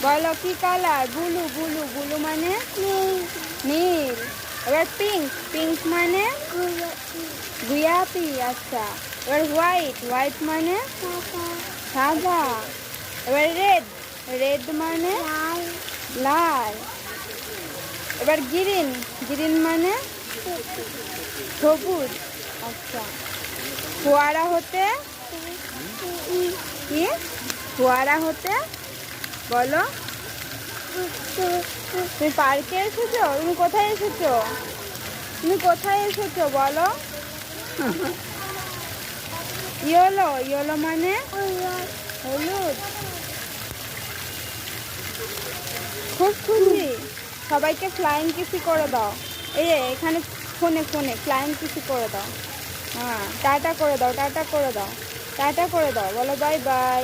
বলো কি colour? Blue. Blue blue মানে নীল। এবার পিঙ্ক। পিঙ্ক মানে গুলাপি। আচ্ছা, এবার হোয়াইট। হোয়াইট মানে সাদা। এবার রেড। রেড মানে লাল। এবার গ্রিন। গ্রিন মানে সবুজ। আচ্ছা, ফোয়ারা হতে কি? ফোয়ারা হতে বলো। তুমি পার্কে এসেছো? তুমি কোথায় এসেছো? তুমি কোথায় এসেছো বলো? ইয়েলো। ইয়েলো মানে হলুদ। খুব খুশি। সবাইকে ফ্লাইং কিসি করে দাও। এই যে এখানে ফোনে ফোনে ফ্লাইং কিসি করে দাও। হ্যাঁ, টাটা করে দাও, টাটা করে দাও, টাটা করে দাও, বলো বাই বাই।